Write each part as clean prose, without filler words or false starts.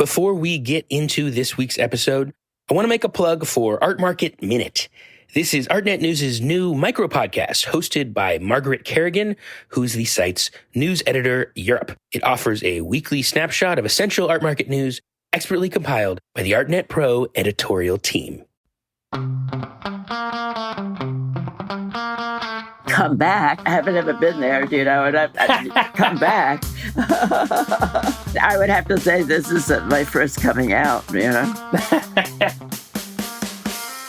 Before we get into this week's episode, I want to make a plug for Art Market Minute. This is ArtNet News' new micro-podcast hosted by Margaret Kerrigan, who's the site's news editor Europe. It offers a weekly snapshot of essential art market news, expertly compiled by the ArtNet Pro editorial team. Come back. I haven't ever been there, and I'd come back. I would have to say this is my first coming out,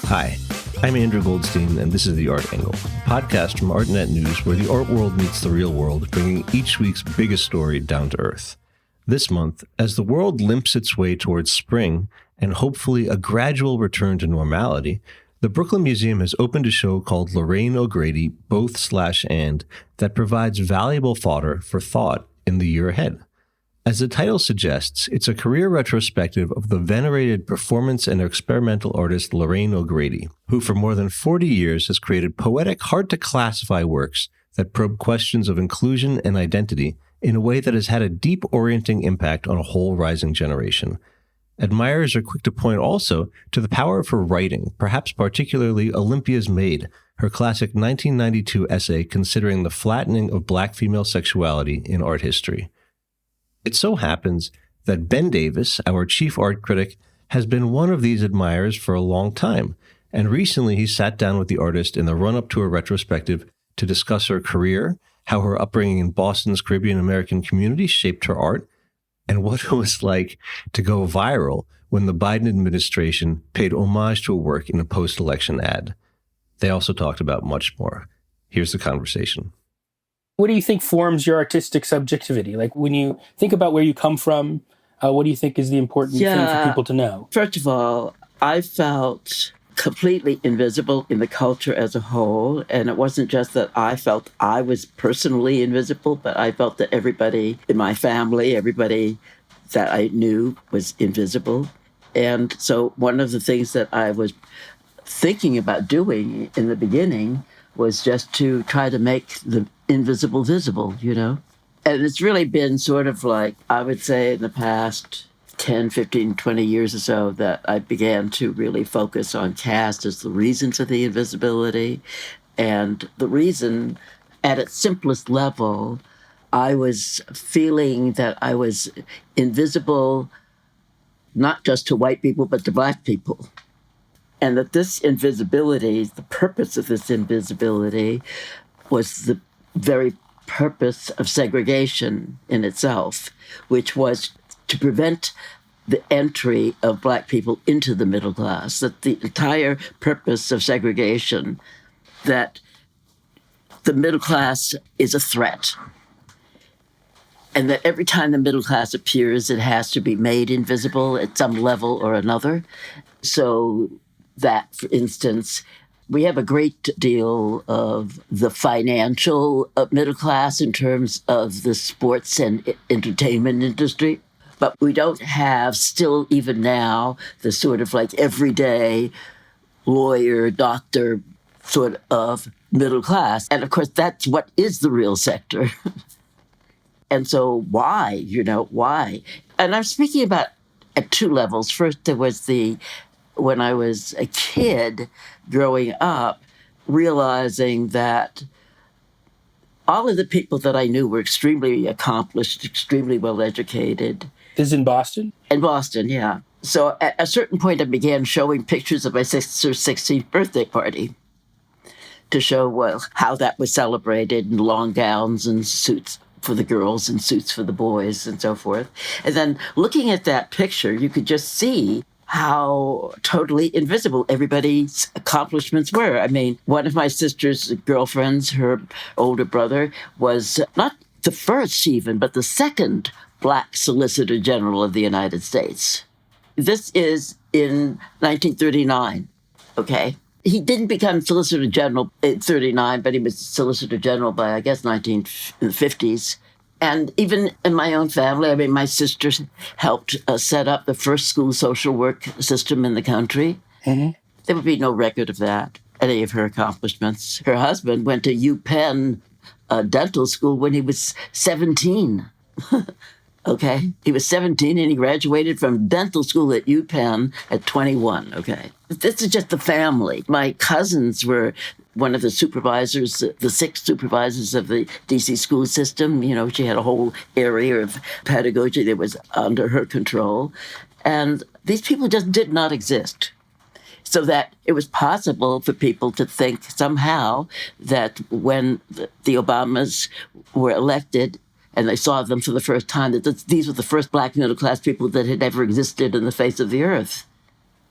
Hi, I'm Andrew Goldstein, and this is The Art Angle, a podcast from ArtNet News where the art world meets the real world, bringing each week's biggest story down to earth. This month, as the world limps its way towards spring and hopefully a gradual return to normality, the Brooklyn Museum has opened a show called Lorraine O'Grady, Both/And, that provides valuable fodder for thought in the year ahead. As the title suggests, it's a career retrospective of the venerated performance and experimental artist Lorraine O'Grady, who for more than 40 years has created poetic, hard-to-classify works that probe questions of inclusion and identity in a way that has had a deep orienting impact on a whole rising generation. Admirers are quick to point also to the power of her writing, perhaps particularly Olympia's Maid, her classic 1992 essay considering the flattening of Black female sexuality in art history. It so happens that Ben Davis, our chief art critic, has been one of these admirers for a long time, and recently he sat down with the artist in the run-up to her retrospective to discuss her career, how her upbringing in Boston's Caribbean American community shaped her art, and what it was like to go viral when the Biden administration paid homage to a work in a post-election ad. They also talked about much more. Here's the conversation. What do you think forms your artistic subjectivity? Like when you think about where you come from, what do you think is the important thing for people to know? First of all, I felt completely invisible in the culture as a whole. And it wasn't just that I felt I was personally invisible, but I felt that everybody in my family, everybody that I knew was invisible. And so one of the things that I was thinking about doing in the beginning was just to try to make the invisible visible, And it's really been sort of like, I would say in the past 10, 15, 20 years or so that I began to really focus on caste as the reason for the invisibility. And the reason, at its simplest level, I was feeling that I was invisible, not just to white people, but to Black people. And that this invisibility, the purpose of this invisibility, was the very purpose of segregation in itself, which was to prevent the entry of Black people into the middle class, that the entire purpose of segregation, that the middle class is a threat, and that every time the middle class appears, it has to be made invisible at some level or another. So that, for instance, we have a great deal of the financial middle class in terms of the sports and entertainment industry. But we don't have, still even now, the sort of like everyday lawyer, doctor sort of middle class. And of course, that's what is the real sector. And so why, why? And I'm speaking about at two levels. First, there was when I was a kid growing up, realizing that all of the people that I knew were extremely accomplished, extremely well-educated. This is in Boston? In Boston, yeah. So at a certain point, I began showing pictures of my sister's 16th birthday party to show how that was celebrated in long gowns and suits for the girls and suits for the boys and so forth. And then looking at that picture, you could just see how totally invisible everybody's accomplishments were. I mean, one of my sister's girlfriends, her older brother, was not the first even, but the second Black Solicitor General of the United States. This is in 1939, okay? He didn't become Solicitor General in 39, but he was Solicitor General by, I guess, 1950s. And even in my own family, I mean, my sister helped set up the first school social work system in the country. Mm-hmm. There would be no record of that, any of her accomplishments. Her husband went to UPenn dental school when he was 17. Okay. He was 17 and he graduated from dental school at UPenn at 21. Okay. This is just the family. My cousins were one of the supervisors, the 6 supervisors of the DC school system. You know, she had a whole area of pedagogy that was under her control. And these people just did not exist. So that it was possible for people to think somehow that when the Obamas were elected, and they saw them for the first time, that these were the first Black middle-class people that had ever existed in the face of the earth.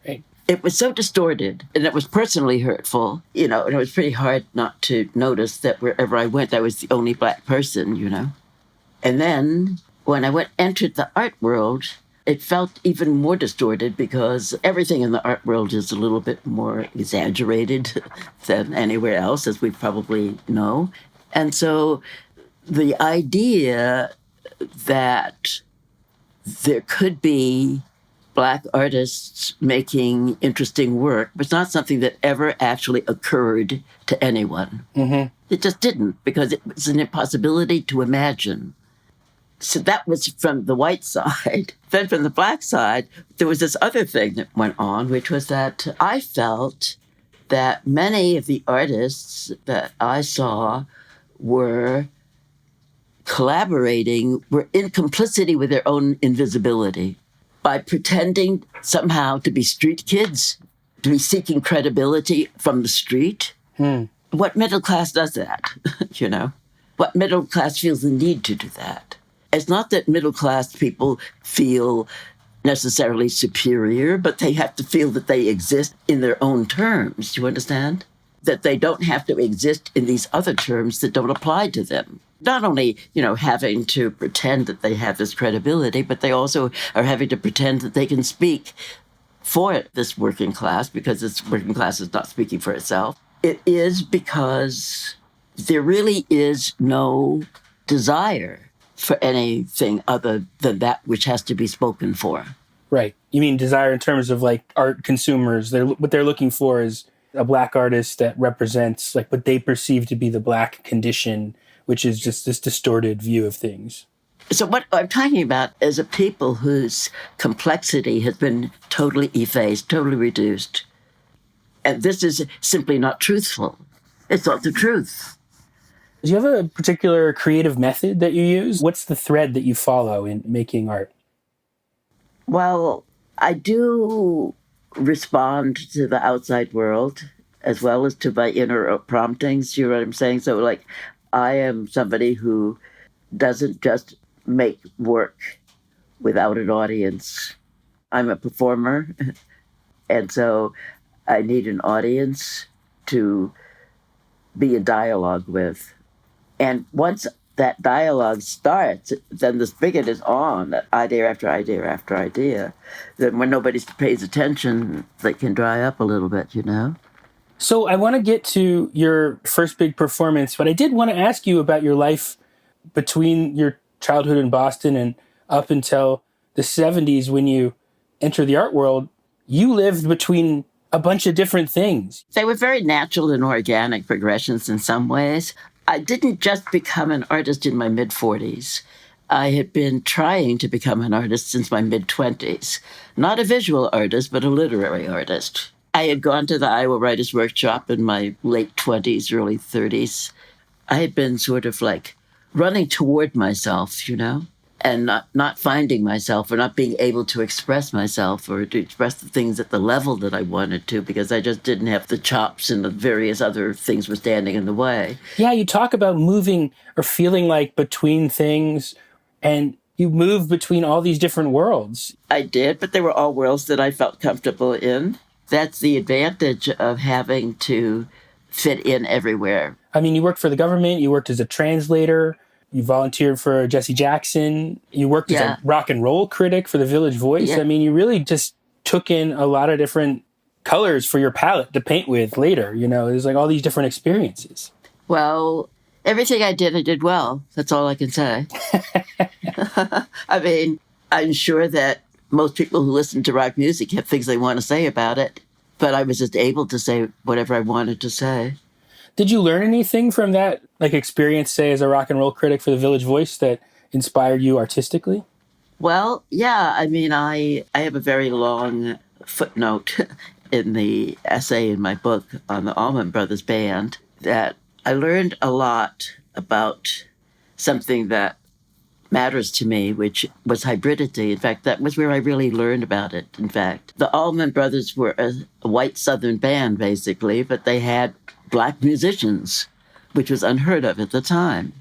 Right. It was so distorted, and it was personally hurtful, you know, and it was pretty hard not to notice that wherever I went, I was the only Black person, you know. And then when I entered the art world, it felt even more distorted because everything in the art world is a little bit more exaggerated than anywhere else, as we probably know. And so the idea that there could be Black artists making interesting work was not something that ever actually occurred to anyone. Mm-hmm. It just didn't, because it was an impossibility to imagine. So that was from the white side. Then from the Black side, there was this other thing that went on, which was that I felt that many of the artists that I saw were collaborating, were in complicity with their own invisibility by pretending somehow to be street kids, to be seeking credibility from the street. What middle class does that, you know? What middle class feels the need to do that? It's not that middle class people feel necessarily superior, but they have to feel that they exist in their own terms. Do you understand? That they don't have to exist in these other terms that don't apply to them. Not only, you know, having to pretend that they have this credibility, but they also are having to pretend that they can speak for this working class, because this working class is not speaking for itself. It is because there really is no desire for anything other than that which has to be spoken for. Right. You mean desire in terms of like art consumers. What they're looking for is a Black artist that represents like what they perceive to be the Black condition, which is just this distorted view of things. So what I'm talking about is a people whose complexity has been totally effaced, totally reduced. And this is simply not truthful. It's not the truth. Do you have a particular creative method that you use? What's the thread that you follow in making art? Well, I do respond to the outside world as well as to my inner promptings. You know what I'm saying? So, like, I am somebody who doesn't just make work without an audience. I'm a performer, and so I need an audience to be in dialogue with. And once that dialogue starts, then the spigot is on, idea after idea after idea. Then when nobody pays attention, they can dry up a little bit, you know? So I want to get to your first big performance, but I did want to ask you about your life between your childhood in Boston and up until the 70s when you enter the art world. You lived between a bunch of different things. They were very natural and organic progressions in some ways. I didn't just become an artist in my mid-40s. I had been trying to become an artist since my mid-20s. Not a visual artist, but a literary artist. I had gone to the Iowa Writers' Workshop in my late 20s, early 30s. I had been sort of like running toward myself, you know, and not finding myself or not being able to express myself or to express the things at the level that I wanted to, because I just didn't have the chops and the various other things were standing in the way. Yeah, you talk about moving or feeling like between things, and you move between all these different worlds. I did, but they were all worlds that I felt comfortable in. That's the advantage of having to fit in everywhere. I mean, you worked for the government, you worked as a translator, you volunteered for Jesse Jackson, you worked as a rock and roll critic for the Village Voice. Yeah. I mean, you really just took in a lot of different colors for your palette to paint with later. You know, there's like all these different experiences. Well, everything I did well. That's all I can say. I mean, I'm sure that most people who listen to rock music have things they want to say about it, but I was just able to say whatever I wanted to say. Did you learn anything from that, like experience, say, as a rock and roll critic for the Village Voice that inspired you artistically? Well, yeah, I mean, I have a very long footnote in the essay in my book on the Allman Brothers Band that I learned a lot about something that matters to me, which was hybridity. In fact, that was where I really learned about it, in fact. The Allman Brothers were a white Southern band, basically, but they had black musicians, which was unheard of at the time.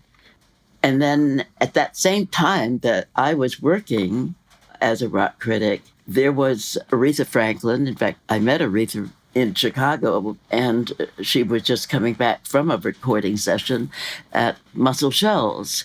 And then at that same time that I was working as a rock critic, there was Aretha Franklin. In fact, I met Aretha in Chicago, and she was just coming back from a recording session at Muscle Shoals.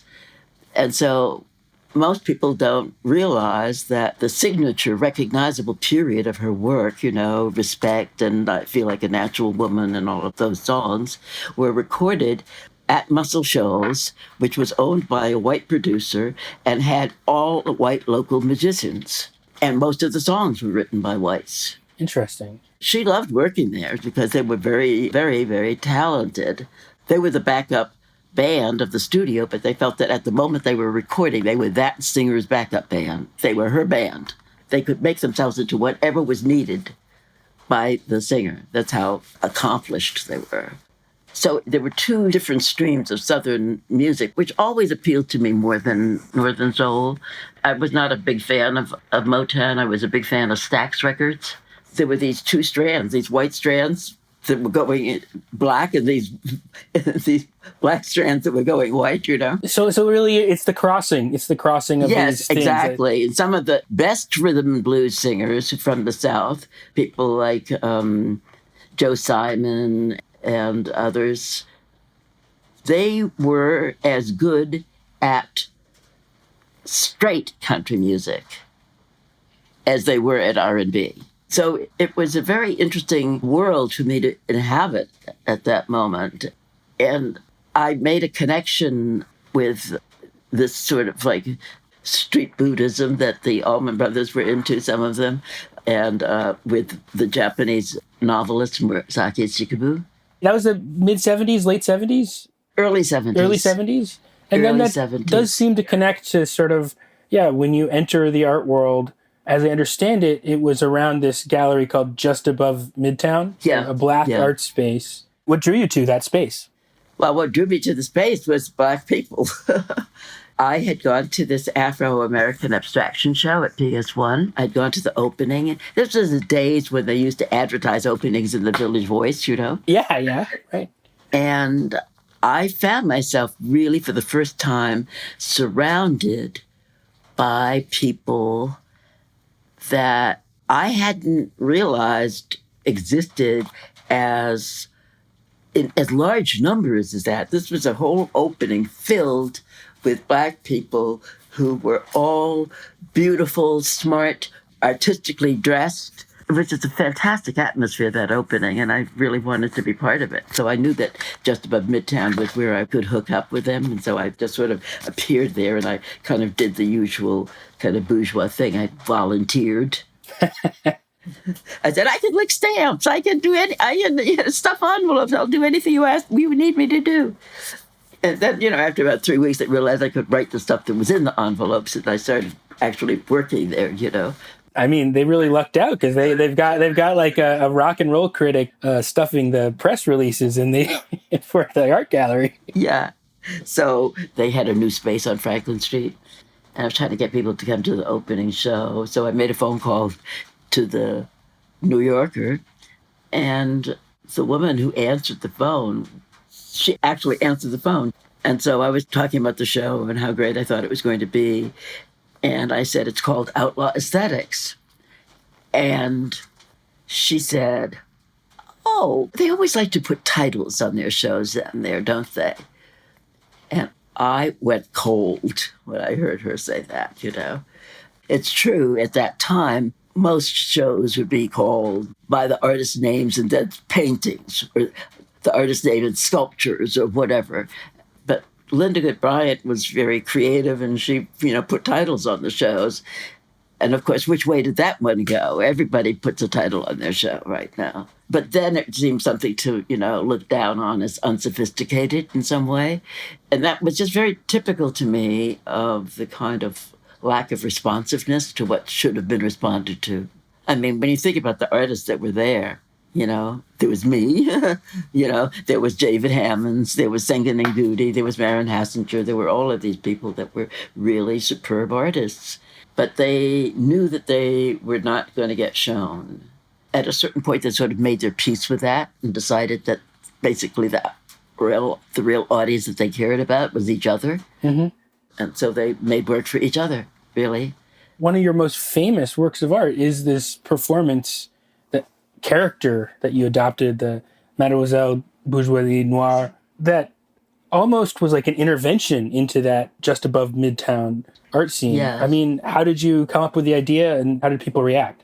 And so most people don't realize that the signature, recognizable period of her work, Respect and I Feel Like a Natural Woman and all of those songs, were recorded at Muscle Shoals, which was owned by a white producer and had all white local musicians. And most of the songs were written by whites. Interesting. She loved working there because they were very, very, very talented. They were the backup band of the studio, but they felt that at the moment they were recording, they were that singer's backup band. They were her band. They could make themselves into whatever was needed by the singer. That's how accomplished they were. So there were two different streams of Southern music, which always appealed to me more than Northern Soul. I was not a big fan of Motown. I was a big fan of Stax Records. There were these two strands, these white strands that were going black and these black strands that were going white, So really it's the crossing. It's the crossing of these things. Yes, exactly. And some of the best rhythm and blues singers from the South, people like Joe Simon and others, they were as good at straight country music as they were at R&B. So it was a very interesting world for me to inhabit at that moment. And I made a connection with this sort of like street Buddhism that the Allman Brothers were into, some of them, and with the Japanese novelist Murasaki Shikibu. That was the mid-'70s, late 70s? Early 70s. Early 70s? And Early then that 70s. does seem to connect to sort of, when you enter the art world, as I understand it, it was around this gallery called Just Above Midtown, a black art space. What drew you to that space? Well, what drew me to the space was black people. I had gone to this Afro-American abstraction show at PS1. I'd gone to the opening. This was the days when they used to advertise openings in the Village Voice, Yeah, right. And I found myself really, for the first time, surrounded by people that I hadn't realized existed in as large numbers as that. This was a whole opening filled with black people who were all beautiful, smart, artistically dressed. It was just a fantastic atmosphere, that opening, and I really wanted to be part of it. So I knew that Just Above Midtown was where I could hook up with them, and so I just sort of appeared there, and I kind of did the usual kind of bourgeois thing. I volunteered. I said, I can lick stamps. I can do stuff envelopes. I'll do anything you need me to do. And then, after about 3 weeks, I realized I could write the stuff that was in the envelopes, and I started actually working there, I mean, they really lucked out because they've got like a rock and roll critic stuffing the press releases in the for the art gallery. Yeah. So they had a new space on Franklin Street, and I was trying to get people to come to the opening show. So I made a phone call to the New Yorker, and the woman who answered the phone, she actually answered the phone. And so I was talking about the show and how great I thought it was going to be. And I said, it's called Outlaw Aesthetics. And she said, oh, they always like to put titles on their shows down there, don't they? And I went cold when I heard her say that, It's true, at that time, most shows would be called by the artist's names and then paintings, or the artist's name and sculptures, or whatever. But Linda Good-Bryant was very creative, and she, put titles on the shows. And of course, which way did that one go? Everybody puts a title on their show right now. But then it seemed something to, look down on as unsophisticated in some way. And that was just very typical to me of the kind of lack of responsiveness to what should have been responded to. I mean, when you think about the artists that were there, there was me, there was David Hammonds, there was Sengen Ngudi, there was Marion Hassinger, there were all of these people that were really superb artists. But they knew that they were not going to get shown. At a certain point, they sort of made their peace with that and decided that basically the real audience that they cared about was each other. Mm-hmm. And so they made work for each other, really. One of your most famous works of art is this performance, that character that you adopted, the Mademoiselle Bourgeoisie Noire, that almost was like an intervention into that just above Midtown art scene. Yes. I mean, how did you come up with the idea and how did people react?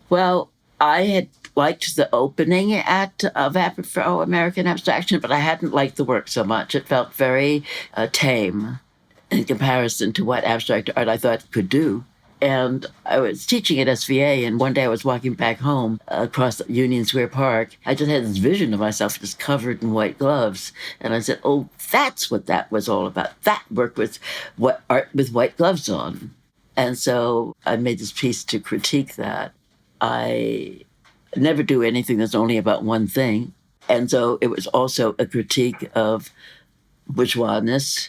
Well, I had liked the opening act of Afro-American abstraction, but I hadn't liked the work so much. It felt very tame in comparison to what abstract art I thought it could do. And I was teaching at SVA, and one day I was walking back home across Union Square Park. I just had this vision of myself just covered in white gloves. And I said, oh, that's what that was all about. That work was what art with white gloves on. And so I made this piece to critique that. I never do anything that's only about one thing. And so it was also a critique of bourgeoisness.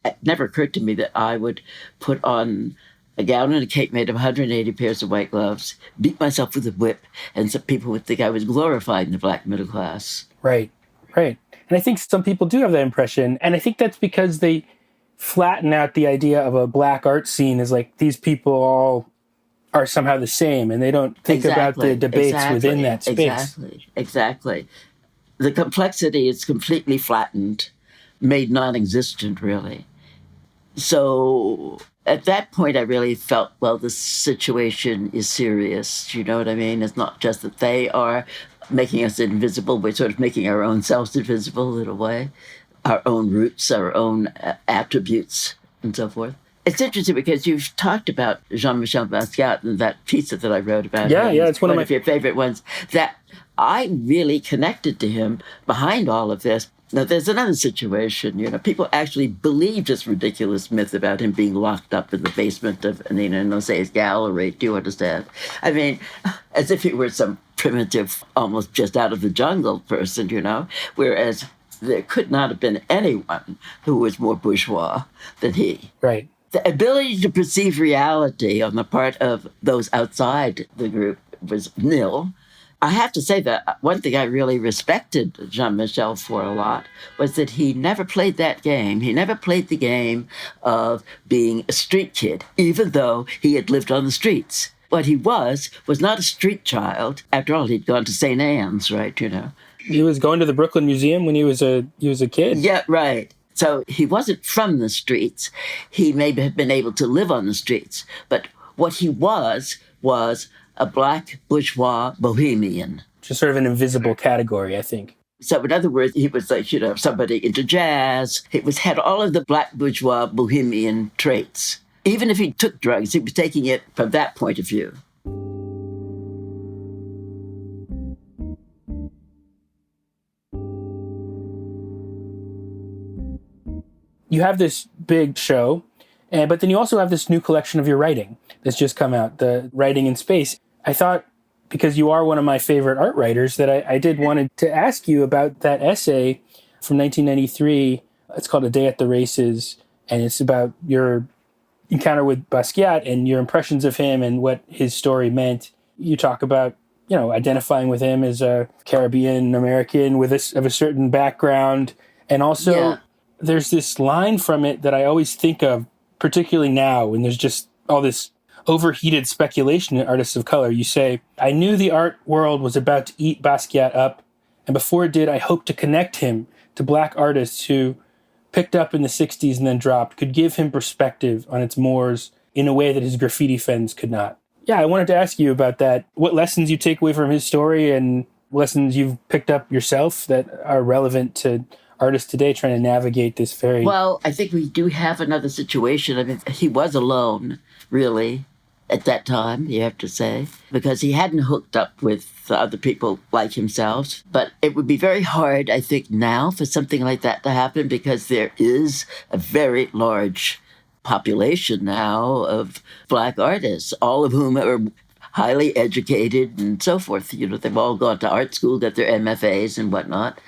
It never occurred to me that I would put on a gown and a cape made of 180 pairs of white gloves, beat myself with a whip, and some people would think I was glorifying the black middle class. Right. And I think some people do have that impression. And I think that's because they flatten out the idea of a black art scene as like these people all are somehow the same, and they don't think about the debates within that space. Exactly. The complexity is completely flattened, made non-existent, really. So at that point, I really felt, well, the situation is serious. You know what I mean? It's not just that they are making us invisible. We're sort of making our own selves invisible in a way, our own roots, our own attributes, and so forth. It's interesting because you've talked about Jean-Michel Basquiat and that piece that I wrote about him. Yeah, it's one of your favorite ones. That I really connected to him behind all of this. Now, there's another situation. People actually believe this ridiculous myth about him being locked up in the basement of Nina Nose's gallery. Do you understand? I mean, as if he were some primitive, almost just out of the jungle person, whereas there could not have been anyone who was more bourgeois than he. Right. The ability to perceive reality on the part of those outside the group was nil. I have to say that one thing I really respected Jean-Michel for a lot was that he never played that game. He never played the game of being a street kid, even though he had lived on the streets. What he was not a street child. After all, he'd gone to St. Anne's, right, He was going to the Brooklyn Museum when he was a kid. Yeah, right. So he wasn't from the streets. He may have been able to live on the streets. But what he was a black bourgeois bohemian. Just sort of an invisible category, I think. So in other words, he was like, somebody into jazz. He had all of the black bourgeois bohemian traits. Even if he took drugs, he was taking it from that point of view. You have this big show, but then you also have this new collection of your writing that's just come out, the Writing in Space. I thought, because you are one of my favorite art writers, that I did wanted to ask you about that essay from 1993. It's called A Day at the Races, and it's about your encounter with Basquiat and your impressions of him and what his story meant. You talk about, identifying with him as a Caribbean American of a certain background, and also... Yeah. There's this line from it that I always think of, particularly now, when there's just all this overheated speculation in artists of color. You say, I knew the art world was about to eat Basquiat up, and before it did, I hoped to connect him to black artists who picked up in the 60s and then dropped, could give him perspective on its mores in a way that his graffiti friends could not. Yeah, I wanted to ask you about that. What lessons you take away from his story and lessons you've picked up yourself that are relevant to artists today trying to navigate this very... Well, I think we do have another situation. I mean, he was alone, really, at that time, you have to say, because he hadn't hooked up with other people like himself. But it would be very hard, I think, now for something like that to happen, because there is a very large population now of Black artists, all of whom are highly educated and so forth. They've all gone to art school, got their MFAs and whatnot.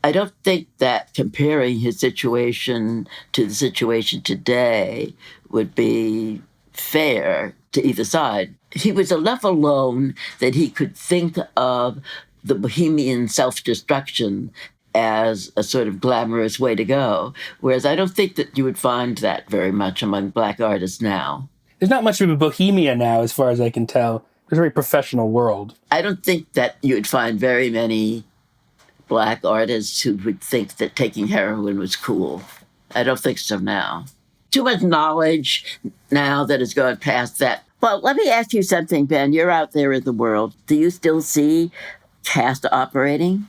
I don't think that comparing his situation to the situation today would be fair to either side. He was enough alone that he could think of the bohemian self-destruction as a sort of glamorous way to go, whereas I don't think that you would find that very much among Black artists now. There's not much of a bohemia now, as far as I can tell. It's a very professional world. I don't think that you would find very many Black artists who would think that taking heroin was cool. I don't think so now. Too much knowledge now that has gone past that. Well, let me ask you something, Ben. You're out there in the world. Do you still see caste operating?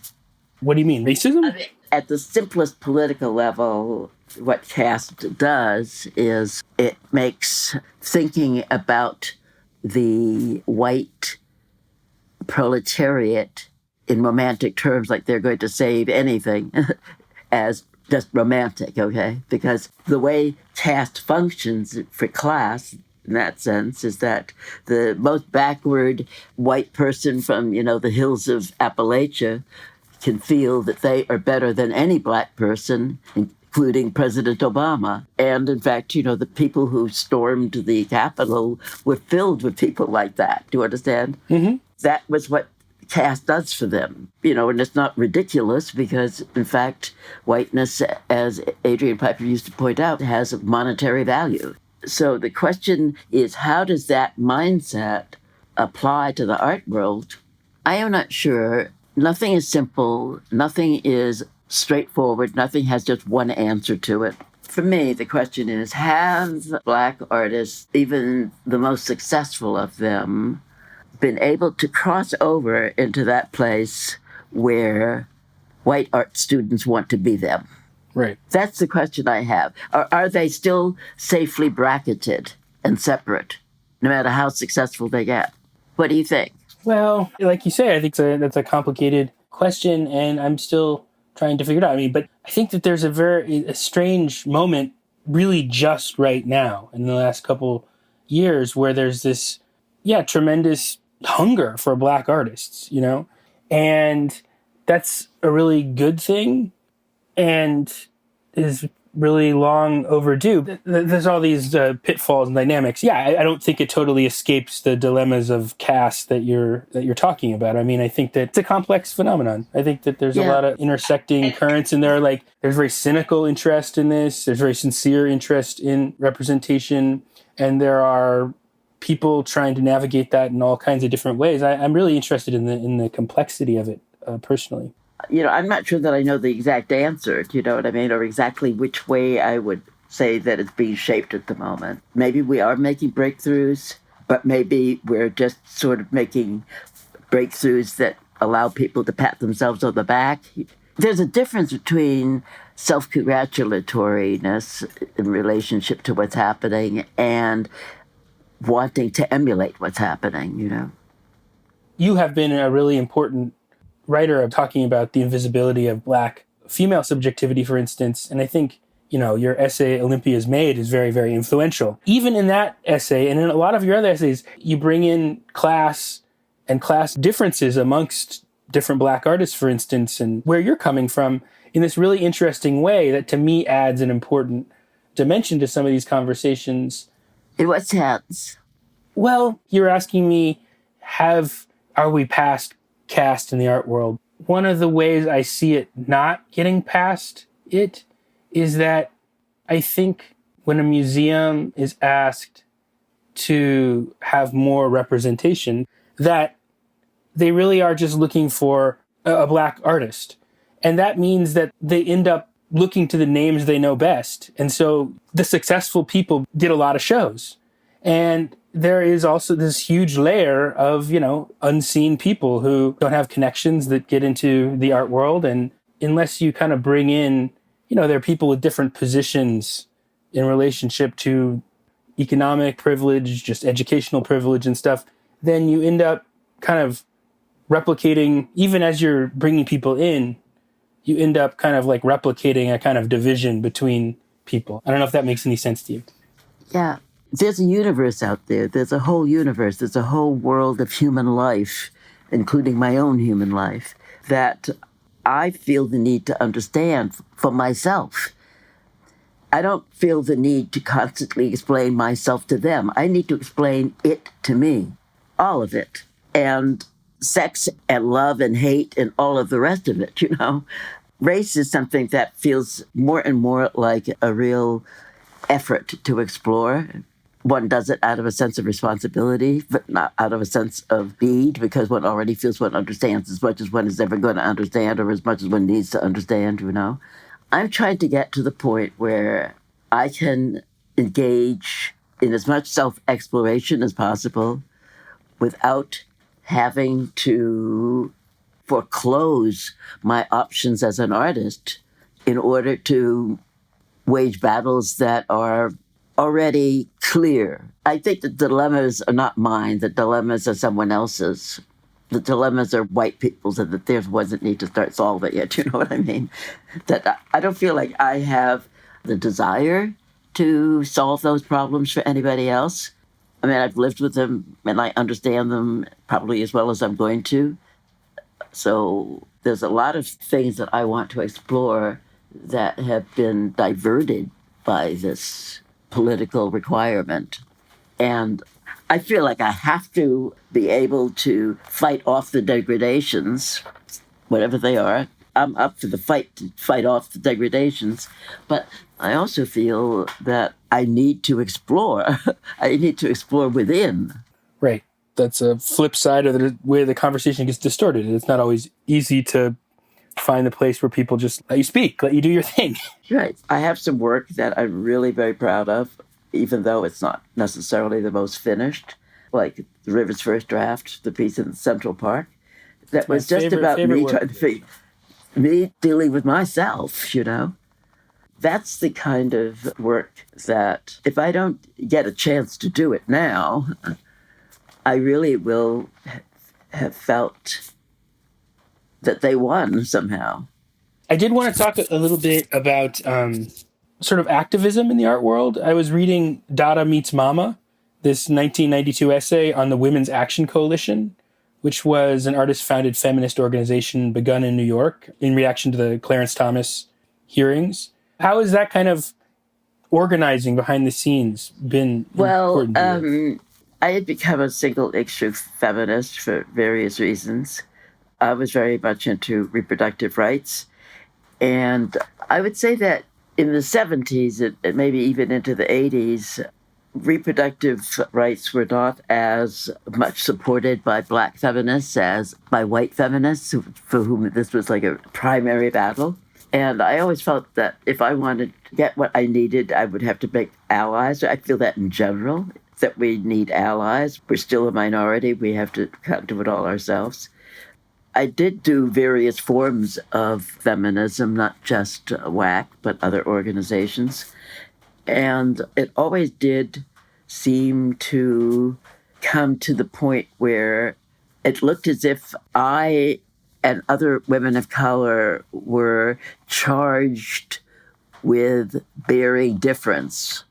What do you mean, racism? At the simplest political level, what caste does is it makes thinking about the white proletariat in romantic terms, like they're going to save anything, as just romantic, okay? Because the way caste functions for class, in that sense, is that the most backward white person from, the hills of Appalachia can feel that they are better than any Black person, including President Obama. And in fact, the people who stormed the Capitol were filled with people like that. Do you understand? Mm-hmm. That was what caste does for them. And it's not ridiculous because, in fact, whiteness, as Adrian Piper used to point out, has monetary value. So the question is, how does that mindset apply to the art world? I am not sure. Nothing is simple. Nothing is straightforward. Nothing has just one answer to it. For me, the question is, have Black artists, even the most successful of them, been able to cross over into that place where white art students want to be them? Right. That's the question I have. Are they still safely bracketed and separate, no matter how successful they get? What do you think? Well, like you say, I think that's a complicated question, and I'm still trying to figure it out. But I think that there's a strange moment really just right now in the last couple years where there's this, tremendous hunger for Black artists, and that's a really good thing and is really long overdue. There's all these pitfalls and dynamics. I don't think it totally escapes the dilemmas of caste that you're talking about. I think that it's a complex phenomenon. I think that there's a lot of intersecting currents in there. Like, there's very cynical interest in this. There's very sincere interest in representation. And there are people trying to navigate that in all kinds of different ways. I'm really interested in the complexity of it personally. I'm not sure that I know the exact answer, do you know what I mean, or exactly which way I would say that it's being shaped at the moment. Maybe we are making breakthroughs, but maybe we're just sort of making breakthroughs that allow people to pat themselves on the back. There's a difference between self-congratulatoriness in relationship to what's happening and wanting to emulate what's happening, You have been a really important writer of talking about the invisibility of Black female subjectivity, for instance. And I think, your essay, Olympia's Maid, is very, very influential. Even in that essay, and in a lot of your other essays, you bring in class and class differences amongst different Black artists, for instance, and where you're coming from in this really interesting way that, to me, adds an important dimension to some of these conversations. In what sense? Well, you're asking me, are we past caste in the art world? One of the ways I see it not getting past it is that I think when a museum is asked to have more representation, that they really are just looking for a Black artist. And that means that they end up looking to the names they know best. And so the successful people did a lot of shows. And there is also this huge layer of, unseen people who don't have connections that get into the art world. And unless you kind of bring in, there are people with different positions in relationship to economic privilege, just educational privilege and stuff, then you end up kind of replicating, even as you're bringing people in, you end up kind of like replicating a kind of division between people. I don't know if that makes any sense to you. Yeah. There's a universe out there. There's a whole universe. There's a whole world of human life, including my own human life, that I feel the need to understand for myself. I don't feel the need to constantly explain myself to them. I need to explain it to me, all of it. And sex and love and hate and all of the rest of it, you know. Race is something that feels more and more like a real effort to explore. One does it out of a sense of responsibility, but not out of a sense of need, because one already feels one understands as much as one is ever going to understand, or as much as one needs to understand, you know. I'm trying to get to the point where I can engage in as much self-exploration as possible without having to foreclose my options as an artist in order to wage battles that are already clear. I think the dilemmas are not mine. The dilemmas are someone else's. The dilemmas are white people's, and that theirs wasn't need to start solving it. You know what I mean? That I don't feel like I have the desire to solve those problems for anybody else. I mean, I've lived with them and I understand them probably as well as I'm going to. So there's a lot of things that I want to explore that have been diverted by this political requirement. And I feel like I have to be able to fight off the degradations, whatever they are. I'm up for the fight to fight off the degradations, but I also feel that I need to explore. I need to explore within. Right. That's a flip side of the way the conversation gets distorted. It's not always easy to find the place where people just let you speak, let you do your thing. Right. I have some work that I'm really very proud of, even though it's not necessarily the most finished, like The River's First Draft, the piece in Central Park. That was just about me trying to figure, me dealing with myself, you know. That's the kind of work that if I don't get a chance to do it now, I really will have felt that they won somehow. I did want to talk a little bit about sort of activism in the art world. I was reading Dada Meets Mama, this 1992 essay on the Women's Action Coalition, which was an artist-founded feminist organization begun in New York in reaction to the Clarence Thomas hearings. How has that kind of organizing behind the scenes been important to you? I had become a single-issue feminist for various reasons. I was very much into reproductive rights. And I would say that in the 70s, and maybe even into the 80s, reproductive rights were not as much supported by Black feminists as by white feminists, for whom this was like a primary battle. And I always felt that if I wanted to get what I needed, I would have to make allies. I feel that in general, that we need allies. We're still a minority. We have to kind of do it all ourselves. I did do various forms of feminism, not just WAC, but other organizations. And it always did seem to come to the point where it looked as if I and other women of color were charged with bearing difference,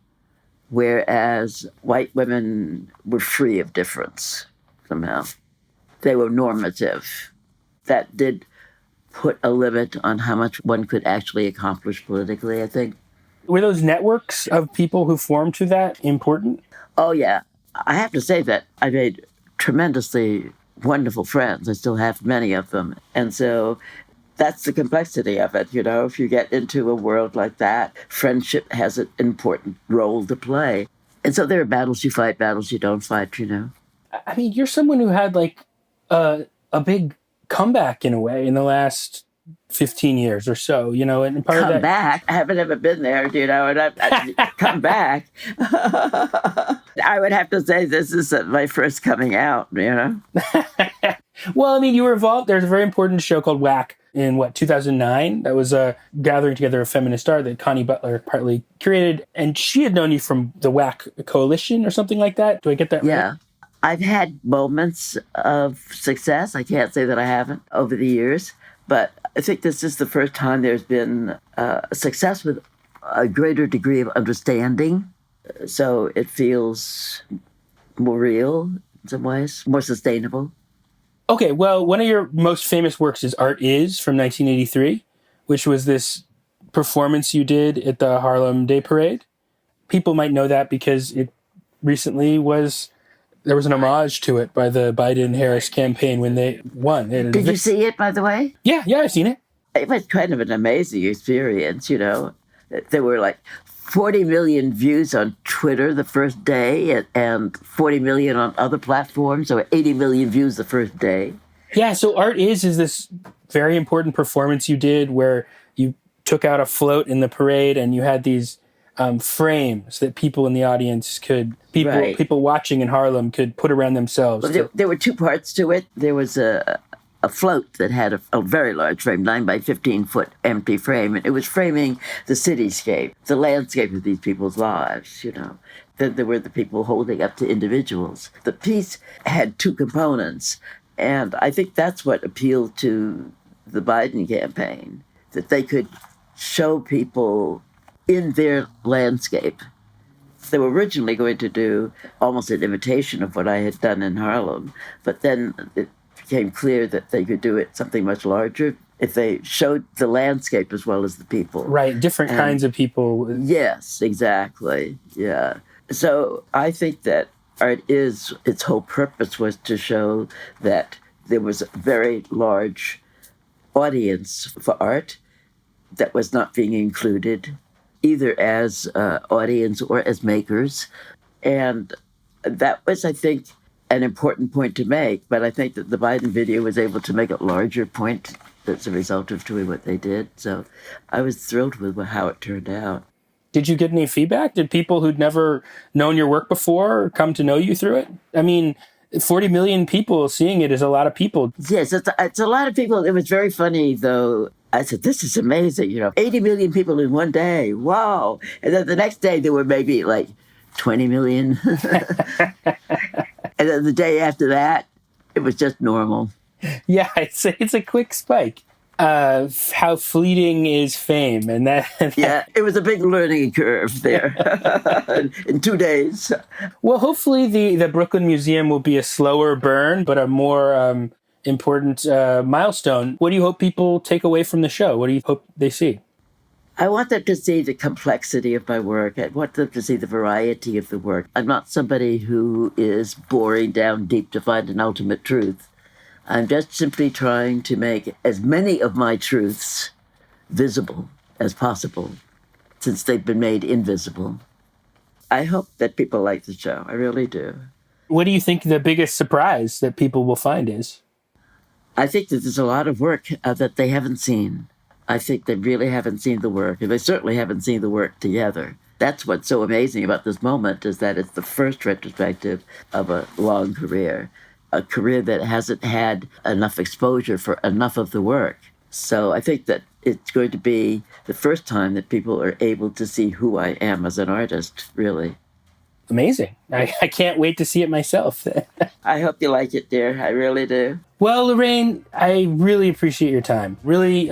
whereas white women were free of difference somehow. They were normative. That did put a limit on how much one could actually accomplish politically, I think. Were those networks of people who formed to that important? Oh, yeah. I have to say that I made tremendously wonderful friends. I still have many of them. And so that's the complexity of it. You know, if you get into a world like that, friendship has an important role to play. And so there are battles you fight, battles you don't fight, you know. I mean, you're someone who had like a big comeback in a way in the last 15 years or so, you know, and part come of that... back. I haven't ever been there, you know, and I come back. I would have to say this is my first coming out, you know. Well, I mean, you were involved. There's a very important show called WAC in 2009. That was a gathering together of feminist art that Connie Butler partly curated. And she had known you from the WAC coalition or something like that. Do I get that right? Yeah. I've had moments of success. I can't say that I haven't over the years, but I think this is the first time there's been a success with a greater degree of understanding So it feels more real in some ways, more sustainable. Okay, well, one of your most famous works is Art Is from 1983, which was this performance you did at the Harlem Day Parade. People might know that because it recently there was an homage to it by the Biden-Harris campaign when they won. Did you see it, by the way? Yeah, I've seen it. It was kind of an amazing experience, There were like 40 million views on Twitter the first day and 40 million on other platforms, so 80 million views the first day. Yeah, so Art Is this very important performance you did where you took out a float in the parade and you had these frames that people in the audience people watching in Harlem could put around themselves. Well, there were two parts to it. There was a float that had a very large frame, 9 by 15 foot empty frame, and it was framing the cityscape, the landscape of these people's lives, Then there were the people holding up to individuals. The piece had two components, and I think that's what appealed to the Biden campaign, that they could show people in their landscape. They were originally going to do almost an imitation of what I had done in Harlem, but then it became clear that they could do it something much larger if they showed the landscape as well as the people. Right, different kinds of people. Yes, exactly, yeah. So I think that Art Is, its whole purpose was to show that there was a very large audience for art that was not being included, either as audience or as makers. And that was, I think, an important point to make, but I think that the Biden video was able to make a larger point as a result of doing what they did. So I was thrilled with how it turned out. Did you get any feedback? Did people who'd never known your work before come to know you through it? I mean, 40 million people seeing it is a lot of people. Yes, it's a lot of people. It was very funny, though. I said, this is amazing, 80 million people in one day. Wow. And then the next day there were maybe like 20 million. And then the day after that, it was just normal. Yeah, it's a quick spike. How fleeting is fame, and that. Yeah, it was a big learning curve there in 2 days. Well, hopefully the Brooklyn Museum will be a slower burn, but a more important milestone. What do you hope people take away from the show? What do you hope they see? I want them to see the complexity of my work. I want them to see the variety of the work. I'm not somebody who is boring down deep to find an ultimate truth. I'm just simply trying to make as many of my truths visible as possible, since they've been made invisible. I hope that people like the show. I really do. What do you think the biggest surprise that people will find is? I think that there's a lot of work that they haven't seen. I think they really haven't seen the work, and they certainly haven't seen the work together. That's what's so amazing about this moment, is that it's the first retrospective of a long career, a career that hasn't had enough exposure for enough of the work. So I think that it's going to be the first time that people are able to see who I am as an artist, really. Amazing. I can't wait to see it myself. I hope you like it, dear. I really do. Well, Lorraine, I really appreciate your time. Really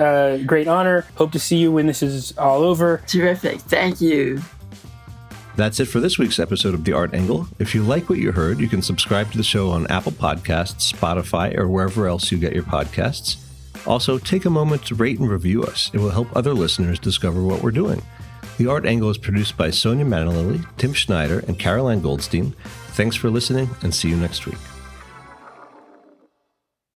great honor. Hope to see you when this is all over. Terrific. Thank you. That's it for this week's episode of The Art Angle. If you like what you heard, you can subscribe to the show on Apple Podcasts, Spotify, or wherever else you get your podcasts. Also, take a moment to rate and review us. It will help other listeners discover what we're doing. The Art Angle is produced by Sonia Manalili, Tim Schneider, and Caroline Goldstein. Thanks for listening, and see you next week.